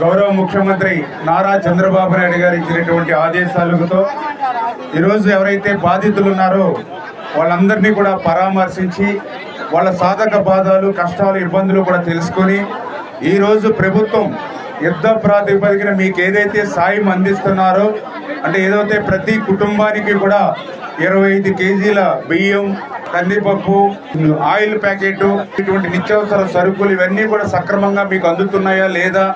గౌరవ ముఖ్యమంత్రి నారా చంద్రబాబు నాయుడు గారు ఇచ్చినటువంటి ఆదేశాలతో ఈరోజు ఎవరైతే బాధితులు ఉన్నారో వాళ్ళందరినీ కూడా పరామర్శించి వాళ్ళ సాధక బాధలు కష్టాలు ఇబ్బందులు కూడా తెలుసుకొని ఈరోజు ప్రభుత్వం యుద్ధ ప్రాతిపదికన మీకు ఏదైతే సాయం అందిస్తున్నారో అంటే ఏదైతే ప్రతి కుటుంబానికి కూడా 25 కేజీల బియ్యం, కందిపప్పు, ఆయిల్ ప్యాకెట్, ఇటువంటి నిత్యావసర సరుకులు ఇవన్నీ కూడా సక్రమంగా మీకు అందుతున్నాయా లేదా,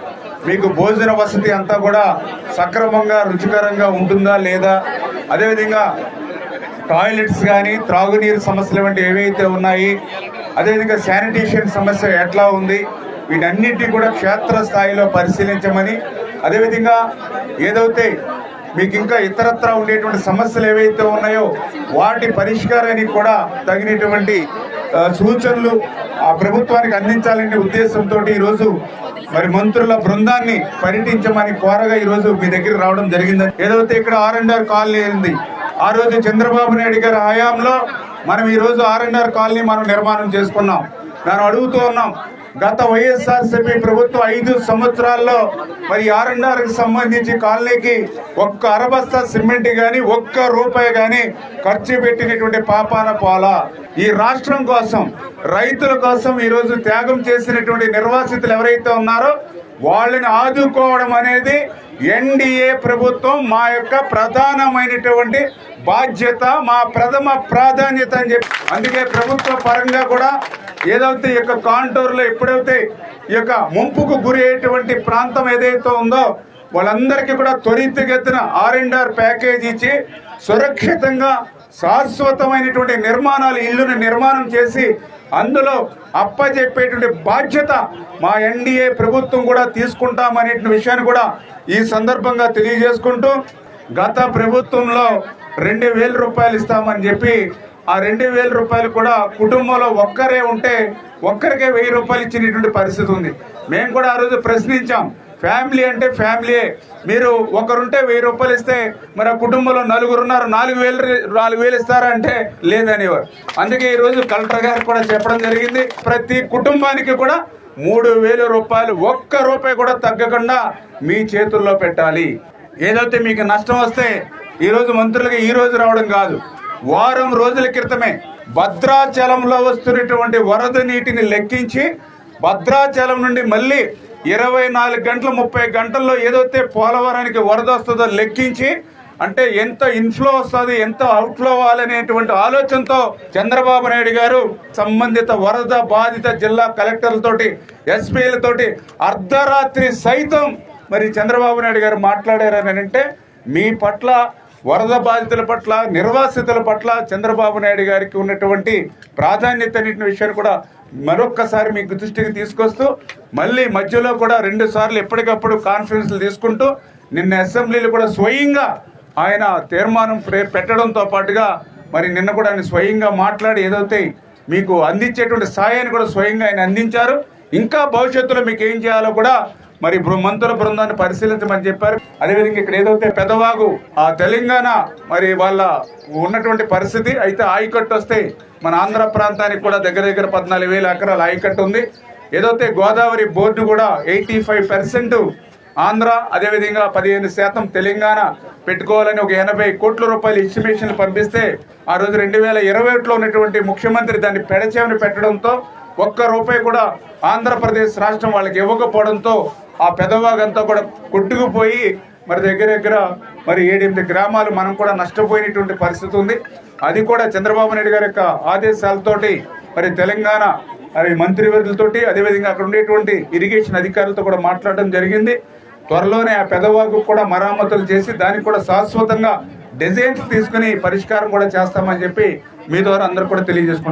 మీకు భోజన వసతి అంతా కూడా సక్రమంగా రుచికరంగా ఉంటుందా లేదా, అదేవిధంగా టాయిలెట్స్ కానీ త్రాగునీరు సమస్యలు వంటి ఏవైతే ఉన్నాయి, అదేవిధంగా శానిటేషన్ సమస్య ఎట్లా ఉంది, వీటన్నిటినీ కూడా క్షేత్రస్థాయిలో పరిశీలించమని, అదేవిధంగా ఏదైతే మీకు ఇంకా ఇతరత్రా ఉండేటువంటి సమస్యలు ఏవైతే ఉన్నాయో వాటి పరిష్కారానికి కూడా తగినటువంటి సూచనలు ఆ ప్రభుత్వానికి అందించాలనే ఉద్దేశంతో ఈరోజు మరి మంత్రుల బృందాన్ని పర్యటించమని కోరగా ఈరోజు మీ దగ్గర రావడం జరిగిందని. ఏదైతే ఇక్కడ R&R కాలనీ ఉంది, ఆ రోజు చంద్రబాబు నాయుడు గారి హయాంలో మనం ఈరోజు R&R కాలనీ మనం నిర్మాణం చేసుకున్నాం. మనం అడుగుతూ ఉన్నాం, గత వైఎస్ఆర్సీపీ ప్రభుత్వం 5 సంవత్సరాల్లో మరి R&Rకి సంబంధించి కాలనీకి ఒక్క అరబస్తా సిమెంట్ కానీ ఒక్క రూపాయి కానీ ఖర్చు పెట్టినటువంటి పాపాన పోలా. ఈ రాష్ట్రం కోసం, రైతుల కోసం ఈరోజు త్యాగం చేసినటువంటి నిర్వాసితులు ఎవరైతే ఉన్నారో వాళ్ళని ఆదుకోవడం అనేది ఎన్డీఏ ప్రభుత్వం మా యొక్క ప్రధానమైనటువంటి బాధ్యత, మా ప్రథమ ప్రాధాన్యత అని చెప్పి, అందుకే ప్రభుత్వ పరంగా కూడా ఏదైతే ఈ యొక్క కాంటూర్లో ఎప్పుడైతే ఈ యొక్క ముంపుకు గురి అయ్యేటువంటి ప్రాంతం ఏదైతే ఉందో వాళ్ళందరికీ కూడా త్వరితగతిన R&R ప్యాకేజ్ ఇచ్చి సురక్షితంగా శాశ్వతమైనటువంటి నిర్మాణాలు, ఇల్లును నిర్మాణం చేసి అందులో అప్పచెప్పేటువంటి బాధ్యత మా ఎన్డీఏ ప్రభుత్వం కూడా తీసుకుంటామనే విషయాన్ని కూడా ఈ సందర్భంగా తెలియజేసుకుంటూ, గత ప్రభుత్వంలో 2000 రూపాయలు ఇస్తామని చెప్పి ఆ 2000 రూపాయలు కూడా కుటుంబంలో ఒక్కరే ఉంటే ఒక్కరికే 1000 రూపాయలు ఇచ్చినటువంటి పరిస్థితి ఉంది. మేము కూడా ఆ రోజు ప్రశ్నించాం, ఫ్యామిలీ అంటే ఫ్యామిలీయే, మీరు ఒకరుంటే 1000 రూపాయలు ఇస్తే మరి ఆ కుటుంబంలో నలుగురు ఉన్నారు, 4000 ఇస్తారంటే లేదనేవారు. అందుకే ఈరోజు కలెక్టర్ గారు కూడా చెప్పడం జరిగింది, ప్రతి కుటుంబానికి కూడా 3000 రూపాయలు ఒక్క రూపాయి కూడా తగ్గకుండా మీ చేతుల్లో పెట్టాలి. ఏదైతే మీకు నష్టం వస్తే ఈరోజు మంత్రులుగా ఈ రోజు రావడం కాదు, వారం రోజుల క్రితమే భద్రాచలంలో వస్తున్నటువంటి వరద నీటిని లెక్కించి భద్రాచలం నుండి మళ్ళీ 24 గంటలు 30 గంటల్లో ఏదైతే పోలవరానికి వరద వస్తుందో లెక్కించి, అంటే ఎంత ఇన్ఫ్లో వస్తుంది ఎంత అవుట్ఫ్లో అవ్వాలనేటువంటి ఆలోచనతో చంద్రబాబు నాయుడు గారు సంబంధిత వరద బాధిత జిల్లా కలెక్టర్లతోటి ఎస్పీలతోటి అర్ధరాత్రి సైతం మరి చంద్రబాబు నాయుడు గారు మాట్లాడారని అంటే మీ పట్ల, వరద బాధితుల పట్ల, నిర్వాసితుల పట్ల చంద్రబాబు నాయుడు గారికి ఉన్నటువంటి ప్రాధాన్యత అన్నింటి విషయాన్ని కూడా మరొక్కసారి మీకు దృష్టికి తీసుకొస్తూ, మళ్ళీ మధ్యలో కూడా 2 సార్లు ఎప్పటికప్పుడు కాన్ఫరెన్స్లు తీసుకుంటూ నిన్న అసెంబ్లీలో కూడా స్వయంగా ఆయన తీర్మానం పెట్టడంతో పాటుగా మరి నిన్న కూడా ఆయన స్వయంగా మాట్లాడి ఏదైతే మీకు అందించేటువంటి సాయాన్ని కూడా స్వయంగా ఆయన అందించారు. ఇంకా భవిష్యత్తులో మీకు ఏం చేయాలో కూడా మరి మంత్రుల బృందాన్ని పరిశీలించమని చెప్పారు. అదేవిధంగా ఇక్కడ ఏదైతే పెదవాగు ఆ తెలంగాణ మరి వాళ్ళ ఉన్నటువంటి పరిస్థితి అయితే ఆయకట్టు వస్తే మన ఆంధ్ర ప్రాంతానికి కూడా దగ్గర 14,000 ఎకరాల ఆయకట్టు ఉంది. ఏదైతే గోదావరి బోర్డు కూడా 85% ఆంధ్ర, అదేవిధంగా 15% తెలంగాణ పెట్టుకోవాలని ఒక 80 కోట్ల రూపాయల ఎస్టిమేషన్లు పంపిస్తే ఆ రోజు 2021లో ఉన్నటువంటి ముఖ్యమంత్రి దాన్ని పెడచేవని పెట్టడంతో ఒక్క రూపాయి కూడా ఆంధ్రప్రదేశ్ రాష్ట్రం వాళ్ళకి ఇవ్వకపోవడంతో ఆ పెదవాగంతా కూడా కొట్టుకుపోయి మరి దగ్గర మరి 7-8 గ్రామాలు మనం కూడా నష్టపోయినటువంటి పరిస్థితి ఉంది. అది కూడా చంద్రబాబు నాయుడు గారి యొక్క ఆదేశాలతోటి మరి తెలంగాణ మరి మంత్రివర్యులతోటి అదేవిధంగా అక్కడ ఉండేటువంటి ఇరిగేషన్ అధికారులతో కూడా మాట్లాడడం జరిగింది. త్వరలోనే ఆ పెదవాగు కూడా మరామతులు చేసి దానికి కూడా శాశ్వతంగా డిజైన్స్ తీసుకుని పరిష్కారం కూడా చేస్తామని చెప్పి మీ ద్వారా అందరూ కూడా తెలియజేసుకుంటారు.